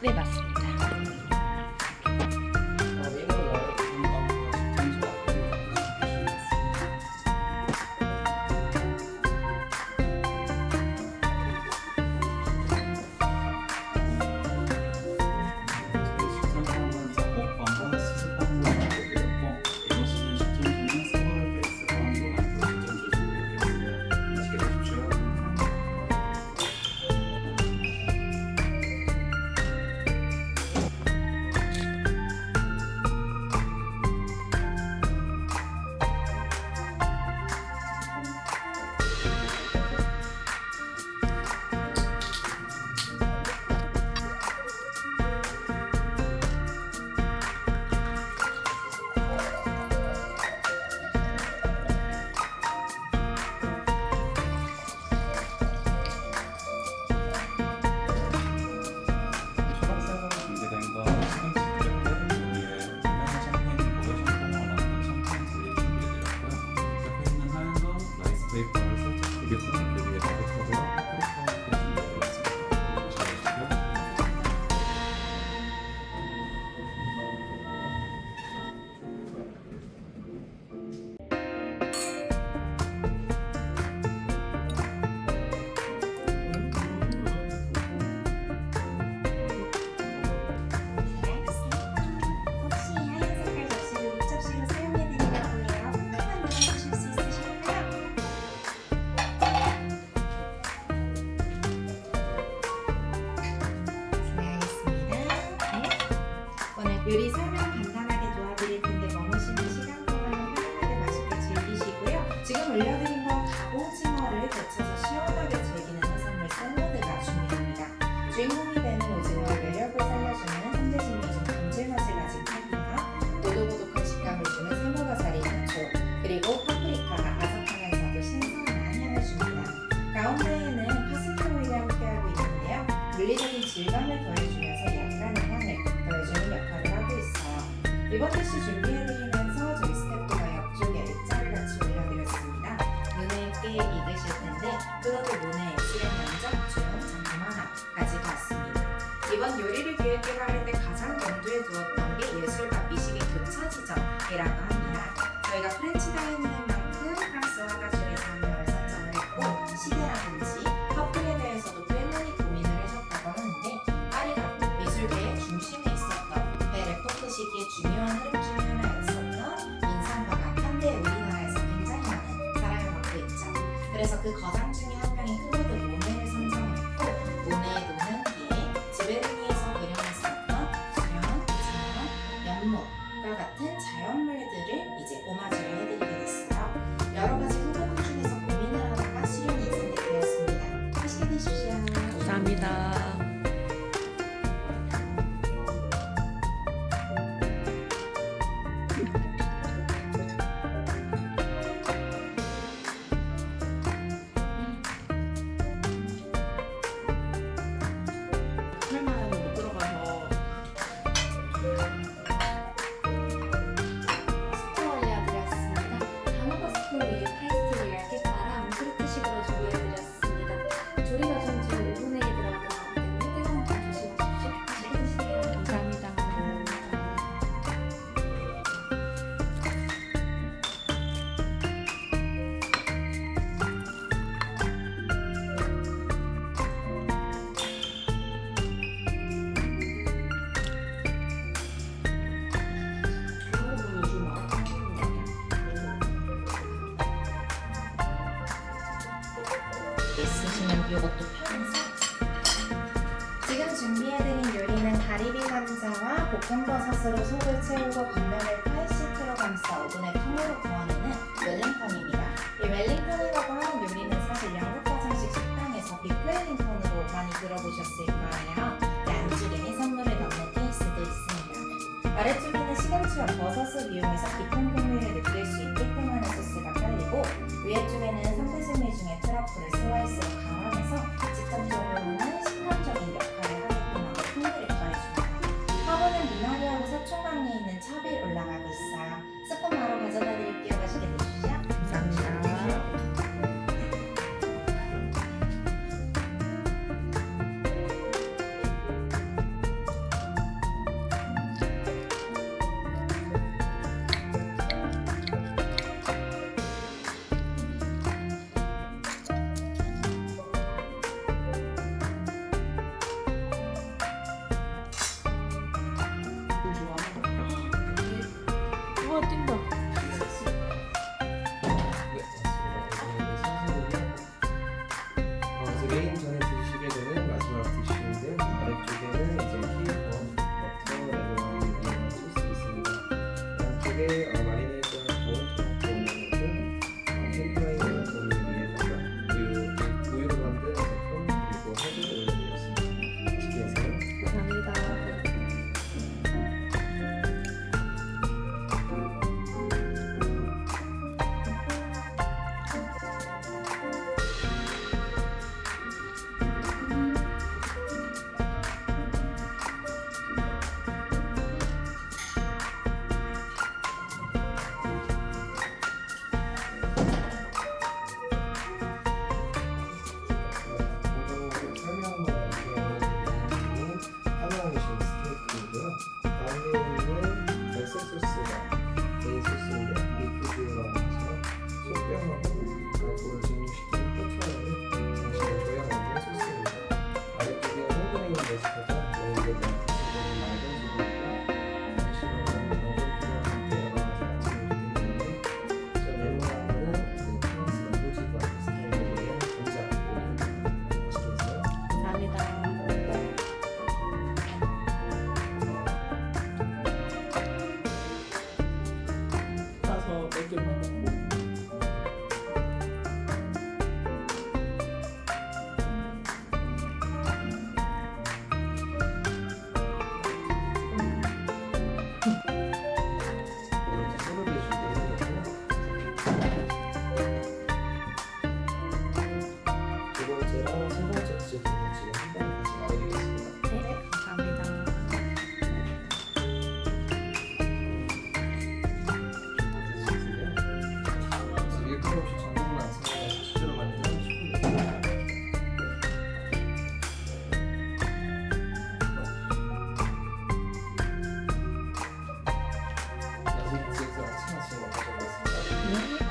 네, 맞습니다. 베이퍼를 살짝 비벼서 여기에 자극하고 아프리카 준비해드렸습니다. 잘하시고요. 혹시 하얀 색깔 접시를 목접시로 사용해드리려고 해요. 조금만 더 해주실 수 있으실까요? 네, 알겠습니다. 오늘 요리 설명 간단하게 도와드릴 텐데 머무시는 시간 동안 편안하게 맛있게 즐기시고요. 지금 올려드린 건 갑오징어를 데쳐서 시원하게 즐기는 해산물 샐러드가 준비됩니다. 주인공이 되는 오징어의 매력을 살려주는 삼대신이 좀 감칠맛을 가진 햄이나 오독오독한 식감을 주는 세모가사리 양초, 그리고 파프리카가 아삭하면서도 신선한 향을 줍니다. 가운데에는 파스타 오일이 함께하고 있는데요. 물리적인 질감을 더해주면서 약간의 향을 더해주는 역할을 하고 있어요. 이번 디시 준비해드리면서 저희 스태프가 옆쪽에 액자를 같이 올려드렸습니다. 눈에 꽤 익으실 텐데 뜯어도 눈에 애쓰는 면적 중 작품 하나 가지고 왔습니다. 이번 요리를 기획개발할 때 가장 염두에 두었던 게 예술과 미식의 교차 지점이라고 합니다. 저희가 프렌치 다이닝인 만큼 프랑스 화가들의 장면을 선정을 했고 시대라든지 커플에 대해서도 꽤 많이 고민을 하셨다고 하는데 파리가 미술계의 중심에 있었던 베레포크 시기의 중요한 흐름 중 하나였었던 인상화가 현대 우리나라에서 굉장히 많은 사랑을 받고 있죠. 그래서 그 거장 중에 한 명인 클로드 모네를 선정했고 모네의 노년기에 지베르니에서 그려냈었던 수련, 자연, 연못과 같은 자연물들을 이제 오마주를 해드리게 됐어요. 여러 가지 후보군 중에서 고민을 하다가 수련이 선택되었습니다. 맛있게 드십시오. 감사합니다. 설마 못 들어가서 스프 올려드렸습니다. 단호박 스프 위에 페이스트를 얇게 깔아 앙크르트식으로 조리해드렸습니다. 조리 과정 중 5분의 1 들어가는 거기 때문에 뜨거운 거 조심하십시오. 맛있게 드세요. 감사합니다. 있으시면 이것도 편해서 지금 준비해드린 요리는 다리비 감자와 볶음버섯으로 속을 채우고 겉면을 파이시트로 감싸 오븐에 통으로 구워내는 웰링턴입니다. 이 웰링턴이라고 하는 요리는 사실 영국 가정식 식당에서 비프 웰링턴으로 많이 들어보셨을 거예요. 이 안쪽에 해산물을 넣는 케이스도 있습니다. 아래쪽에는 시금치와 버섯을 이용해서 깊은 풍미를 느낄 수 있게끔 뛴다. 네, 맞습니다. 이제 메인 전에 드시게 되는 마지막 디쉬인데 아래쪽에는 이제 키본, 버터, 레몬 소스 있습니다. 양쪽에 마리네이드한 본, 토마토, 햄프라이드 본 위에다가 우유로 만든 제품 그리고 헤드를 올려드렸습니다. 맛있게 드세요. 감사합니다. 설명만 드리면 하나하나씩 스테이크이고요. 안에는 별색 소스가 메인 소스인데 리퀴드라고 해서 소뼈하고 알코올을 증류시킨 고추를 장식을 줘야 만든 소스입니다. 아래쪽에 홀그레인 베지터가 메인에 대한 소스는 맑은 소금이고 장식을 먹을 필요한 여러 가지 아침을 드리는데 저 레몬하고는 프랑스 라고지바 스타일의 감자 맛있겠어요? 감사합니다. 따서 몇 개만 먹고 이렇게 소르베 준비해놓고 두 번째랑 세 번째 디저트는 지금 한 번에 같이 말해드리겠습니다. 네, 감사합니다. 디저트인데요. 그래서 일부러 없이 전분을 안 사용해서 수저로 만든 슈프입니다. 야식 디저트 아침 먹어보겠습니다. 네.